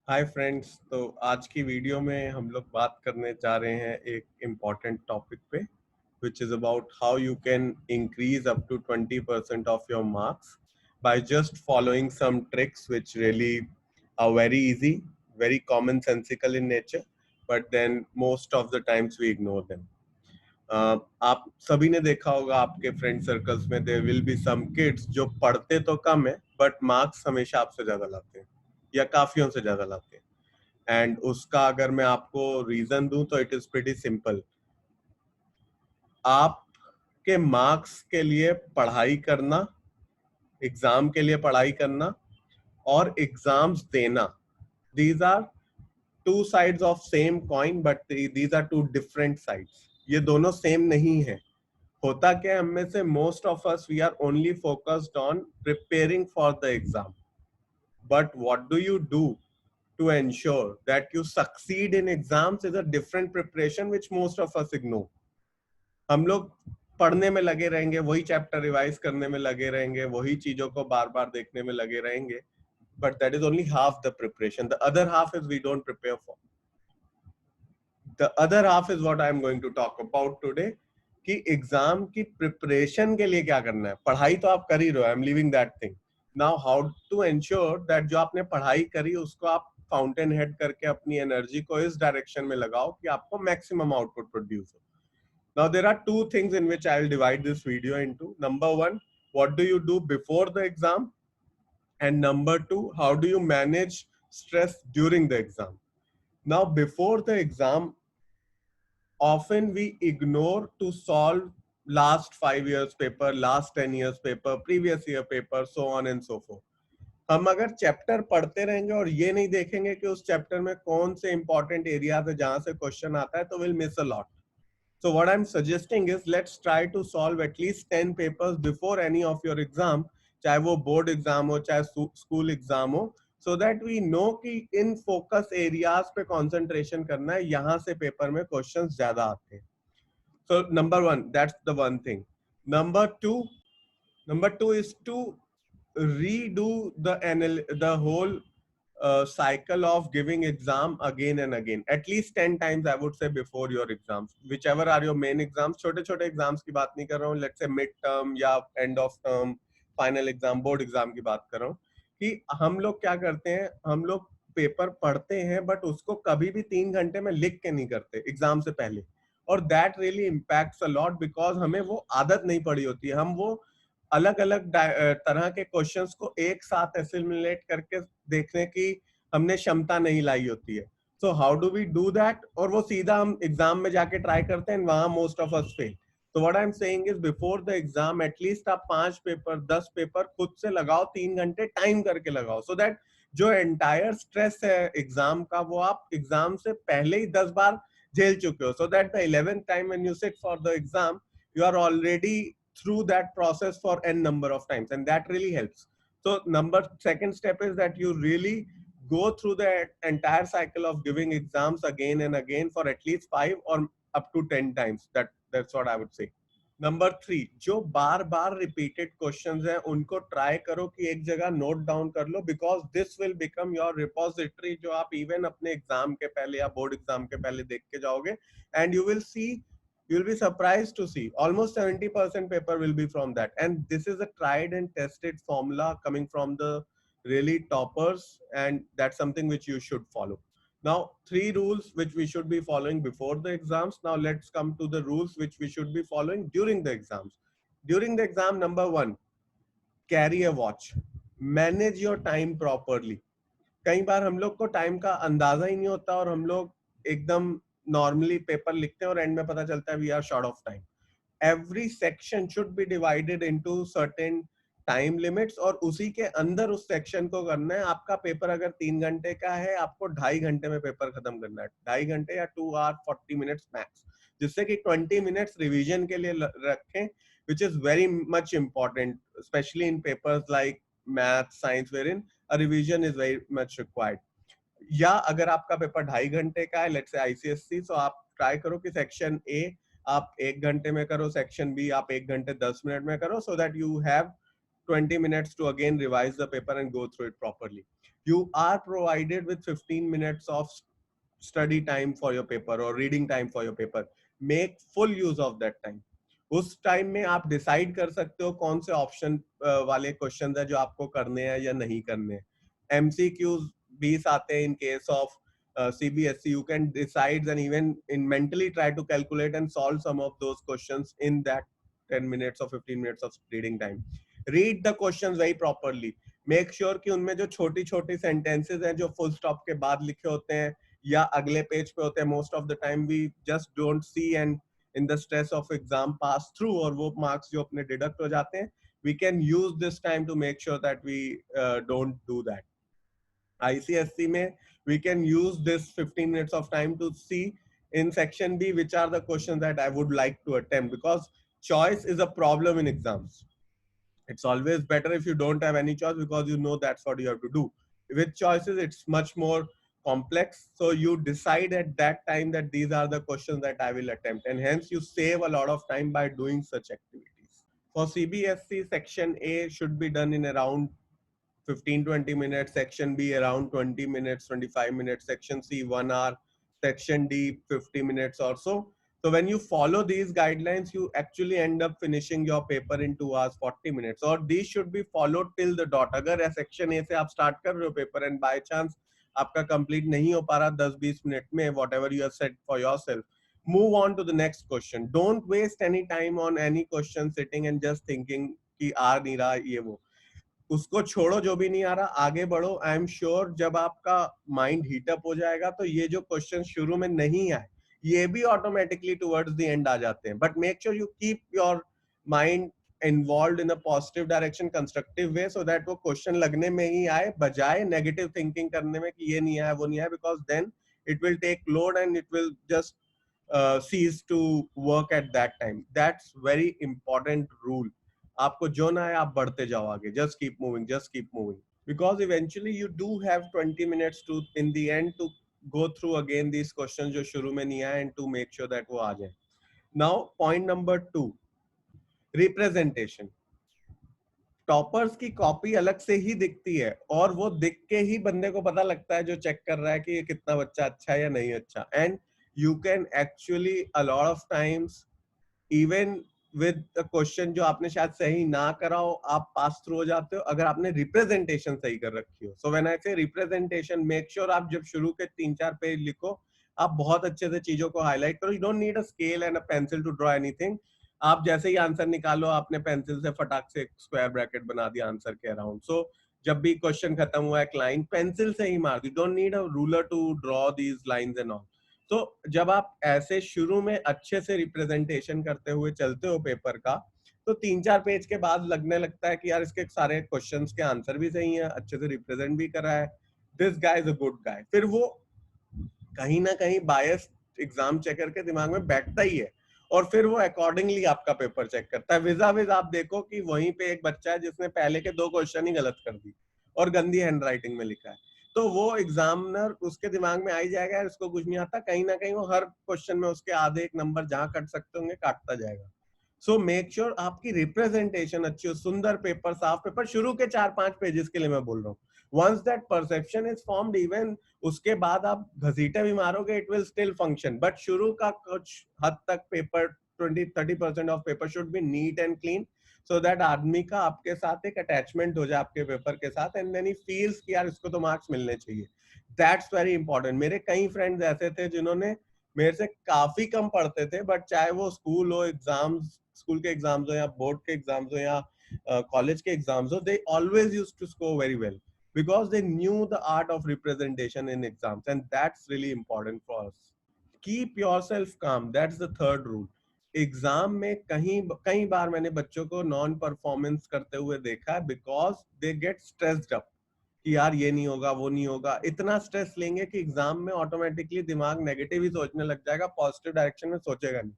Hi friends. तो आज की वीडियो में हम लोग बात करने जा रहे हैं एक इम्पॉर्टेंट टॉपिक पे which is about how you can increase up to 20% of your marks by just following some tricks which really are very easy, very commonsensical in nature, but then most of the times we ignore them. आप सभी ने देखा होगा आपके friend circles में there will be some kids जो पढ़ते तो कम है बट मार्क्स हमेशा आपसे ज्यादा लाते हैं या काफियों से ज्यादा लाते हैं। एंड उसका अगर मैं आपको रीजन दूं तो इट इज प्रीटी सिंपल। आपके मार्क्स के लिए पढ़ाई करना, एग्जाम के लिए पढ़ाई करना और एग्जाम्स देना, these are two sides of same coin but these are two different sides. ये दोनों सेम नहीं है। होता क्या है, हम में से most of us we are only focused on preparing for the exam, but what do you do to ensure that you succeed in exams is a different preparation which most of us ignore. हम लोग पढ़ने में लगे रहेंगे, वही chapter revise करने में लगे रहेंगे, वही चीजों को बार बार देखने में लगे रहेंगे, but that is only half the preparation. The other half is we don't prepare for. The other half is what I am going to talk about today कि एग्जाम की प्रिपरेशन के लिए क्या करना है। पढ़ाई तो आप कर ही रहे हो, I am living that thing. Now how to ensure that जो आपने पढ़ाई करी उसको आप फाउंटेन हेड करके अपनी एनर्जी को इस डायरेक्शन में लगाओ कि आपको मैक्सिमम आउटपुट प्रोड्यूस हो। Now there are two things in which I will divide this video into. Number one, what do you do before the exam, and number two, how do you manage stress during the exam. Now before the exam often we ignore to solve last 5 years paper, last 10 years paper, previous year paper, so on and so forth. हम अगर chapter पढ़ते रहेंगे और ये नहीं देखेंगे कि उस चैप्टर में कौन से इंपॉर्टेंट एरियाज है जहां से क्वेश्चन आता है, तो will miss a lot. So what I'm suggesting is let's try to solve at least 10 papers before any of your exam, चाहे वो बोर्ड एग्जाम हो चाहे स्कूल एग्जाम हो, so that we know कि इन फोकस एरियाज पे concentration करना है, यहाँ से पेपर में क्वेश्चंस ज्यादा आते हैं. So number one, that's the one thing. Number two is to redo the whole cycle of giving exam again and again, at least 10 times I would say before your exams, whichever are your main exams. छोटे छोटे exams की बात नहीं कर रहा हूँ, let's say mid term या end of term, final exam, board exam की बात कर रहा हूँ कि हम लोग क्या करते हैं, हम लोग पेपर पढ़ते हैं बट उसको कभी भी 3 घंटे में लिख के नहीं करते एग्जाम से पहले, और that really impacts a lot because हमें वो आदत नहीं पड़ी होती है। हम वो अलग अलग तरह के क्वेश्चंस को एक साथ एसिमिलेट करके देखने की हमने क्षमता नहीं लाई होती है। So how do we do that, और वो सीधा हम एग्जाम में जाके ट्राई करते हैं, वहां मोस्ट ऑफ अस फेल. तो what I am saying is before the exam at least आप 5 पेपर 10 पेपर खुद से लगाओ, 3 घंटे टाइम करके लगाओ, सो दैट जो एंटायर स्ट्रेस है एग्जाम का वो आप एग्जाम से पहले ही 10 बार झेल चुके हो, so that the 11th time when you sit for the exam you are already through that process for n number of times, and that really helps. So second step is that you really go through the entire cycle of giving exams again and again for at least 5 or up to 10 times. That's what I would say. Number 3, जो बार बार repeated questions हैं उनको try करो कि एक जगह note down कर लो, because this will become your repository, जो आप इवन अपने एग्जाम के पहले या बोर्ड एग्जाम के पहले देख के जाओगे, and you will see, you'll be surprised to see almost 70% paper will be from that. And this is a tried and tested formula coming from the really toppers, and that's something which you should follow. Now, 3 rules which we should be following before the exams. Now let's come to the rules which we should be following during the exams. During the exam, number 1, carry a watch. Manage your time properly. कई बार हम लोग को time का अंदाजा ही नहीं होता और हम लोग एकदम नॉर्मली पेपर लिखते हैं और एंड में पता चलता है we are short of time. Every section should be divided into certain time limits, और उसी के अंदर उस सेक्शन को करना है. आपका पेपर अगर 3 घंटे का है, आपको 2.5 घंटे में पेपर खत्म करना है, 2.5 घंटे या 2 hours 40 minutes मैक्स, जिससे कि 20 minutes रिवीजन के लिए रखें, which is very much important, especially in papers like math, science, wherein a revision is very much required. या अगर आपका पेपर 2.5 घंटे का है, लेट्स से आईसीएससी, तो आप ट्राई करो कि सेक्शन ए आप 1 घंटे में करो, सेक्शन बी आप 1 घंटे 10 मिनट में करो, so that you have 20 minutes to again revise the paper and go through it properly. You are provided with 15 minutes of study time for your paper or reading time for your paper. Make full use of that time. उस time में आप decide कर सकते हो कौन से option वाले question है जो आपको करने हैं या नहीं करने हैं. एमसीक्यूज 20 आते हैं in case of CBSE. You can decide and even in mentally try to calculate and solve some of those questions in that 10 minutes or 15 minutes of reading time. Read the questions very properly. Make sure कि उनमें जो छोटी छोटी sentences हैं जो full stop के बाद लिखे होते हैं या अगले पेज पे होते हैं, most of the time we just don't see and in the stress of exam pass through और वो marks जो अपने deduct हो जाते हैं, we can use this time to make sure that we don't do that. ICSC में we can use this 15 minutes of time to see in section B which are the questions that I would like to attempt, because choice is a problem in exams. It's always better if you don't have any choice because you know that's what you have to do. With choices, it's much more complex. So you decide at that time that these are the questions that I will attempt, and hence you save a lot of time by doing such activities. For CBSE, section A should be done in around 15-20 minutes, section B around 20 minutes, 25 minutes, section C 1 hour, section D 50 minutes or so. So when you follow these guidelines, you actually end up finishing your paper in 2 hours 40 minutes. Or these should be followed till the dot. अगर section A से आप start कर रहे हो paper and by chance आपका complete नहीं हो पा रहा 10-20 मिनट में, whatever you have set for yourself, move on to the next question. Don't waste any time on any question sitting and just thinking कि आ नहीं रहा ये वो. उसको छोड़ो, जो भी नहीं आ रहा आगे बढ़ो. आई एम श्योर जब आपका माइंड हीटअप हो जाएगा तो ये जो क्वेश्चन शुरू में नहीं आए ये भी ऑटोमेटिकली टुवर्ड्स द एंड आ जाते हैं. But make sure you keep your mind involve in a positive direction, constructive way, so that वो क्वेश्चन लगने में ही आए बजाय नेगेटिव थिंकिंग करने में कि ये नहीं आया वो नहीं आया, because then it will take load and it will just cease to work at that time. That's very important rule. आपको जो ना है आप बढ़ते जाओ आगे. Just keep moving, just keep moving, because eventually you do have 20 minutes to in the end to go through again these questions जो शुरू में नहीं आए and to make sure that वो आ जाए. Now point number 2, representation. Toppers की copy अलग से ही दिखती है और वो दिख के ही बंदे को पता लगता है जो चेक कर रहा है कि ये कितना बच्चा अच्छा है या नहीं अच्छा. And you can actually a lot of times even with the question जो आपने शायद सही ना करा हो आप पास थ्रू हो जाते हो अगर आपने रिप्रेजेंटेशन सही कर रखी हो. सो व्हेन आई से रिप्रेजेंटेशन, मेक श्योर आप जब शुरू के 3-4 पेज लिखो आप बहुत अच्छे से चीजों को हाईलाइट करो. You don't need a scale and a pencil to draw anything. आप जैसे ही आंसर निकालो आपने पेंसिल से फटाक से स्क्वायर ब्रैकेट बना दिया आंसर के अराउंड. सो जब भी क्वेश्चन खत्म हुआ एक लाइन पेंसिल से ही मार दी. Don't need a ruler to draw these lines and all. तो जब आप ऐसे शुरू में अच्छे से रिप्रेजेंटेशन करते हुए चलते हो पेपर का तो 3-4 पेज के बाद लगने लगता है कि यार इसके सारे क्वेश्चंस के आंसर भी सही हैं, अच्छे से रिप्रेजेंट भी करा है, this guy is a good guy. फिर वो कहीं ना कहीं बायस एग्जाम चेकर के दिमाग में बैठता ही है और फिर वो अकॉर्डिंगली आपका पेपर चेक करता है. विजा विज आप देखो कि वहीं पे एक बच्चा है जिसने पहले के 2 क्वेश्चन ही गलत कर दी और गंदी हैंडराइटिंग में लिखा है, तो वो एग्जामिनर उसके दिमाग में आ ही जाएगा यार इसको कुछ नहीं आता. कहीं ना कहीं वो हर क्वेश्चन में उसके आधे एक नंबर जहां कट सकते होंगे काटता जाएगा. सो मेक श्योर आपकी रिप्रेजेंटेशन अच्छी हो, सुंदर पेपर, साफ पेपर. शुरू के 4-5 पेजेस के लिए मैं बोल रहा हूँ. Once that perception is formed, even उसके बाद आप घसीटे भी मारोगे it will still function. But शुरू का कुछ हद तक paper 20-30% of paper should be neat and clean, so that आदमी का आपके साथ एक अटैचमेंट हो जाए आपके पेपर के साथ एंड देन ही फील्स कि यार इसको तो मार्क्स मिलने चाहिए. That's very important. मेरे कई फ्रेंड्स ऐसे थे जिन्होंने मेरे से काफी कम पढ़ते थे बट चाहे वो स्कूल हो एग्जाम्स, स्कूल के एग्जाम्स हो या बोर्ड के एग्जाम्स हो या कॉलेज के एग्जाम्स हो, they always used to score very well because they knew the art of representation in exams, and that's really important for us. Keep yourself calm, that's the third rule. Exam में कई बार मैंने बच्चों को non performance करते हुए देखा है because they get stressed up कि यार ये नहीं होगा वो नहीं होगा. इतना स्ट्रेस लेंगे कि एग्जाम में ऑटोमेटिकली दिमाग नेगेटिव ही सोचने लग जाएगा, पॉजिटिव डायरेक्शन में सोचेगा नहीं.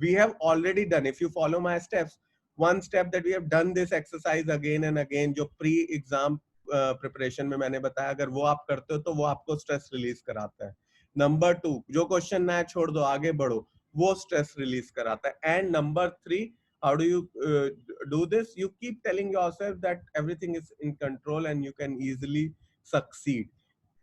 We have already done, if you follow my steps, one step that we have done this exercise again and again जो pre exam प्रिपरेशन में मैंने बताया, अगर वो आप करते हो तो वो आपको स्ट्रेस रिलीज कराता है. नंबर 2, जो क्वेश्चन ना है छोड़ दो आगे बढ़ो, वो स्ट्रेस रिलीज कराता है. And number 3, how do you do this? You keep telling yourself that everything is in control and you can easily succeed.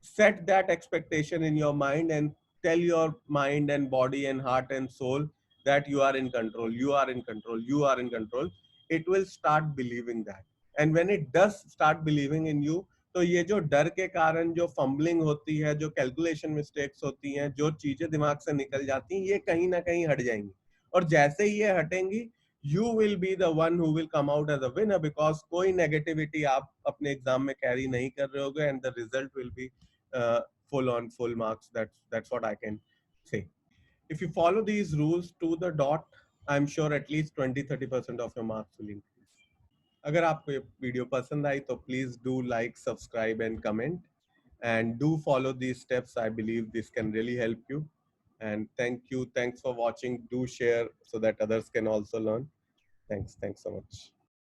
Set that expectation in your mind and tell your mind and body and heart and soul that you are in control, you are in control, you are in control. It will start believing that. And when it does start believing in you, तो ये जो डर के कारण जो fumbling होती है, जो कैलकुलेशन मिस्टेक्स होती हैं, जो चीजें दिमाग से निकल जाती हैं, ये कहीं ना कहीं हट जाएंगी. और जैसे ही ये हटेंगी, you will be the one who will come out as a winner, because कोई नेगेटिविटी आप अपने एग्जाम में कैरी नहीं कर रहे होगे, and the result will be full on full marks. That's what I can say. If you follow these rules to the dot, I'm sure at least 20-30% of your marks will increase. अगर आपको ये video पसंद आई तो please do like, subscribe and comment, and do follow these steps. I believe this can really help you. And thanks for watching. Do share so that others can also learn. Thanks so much.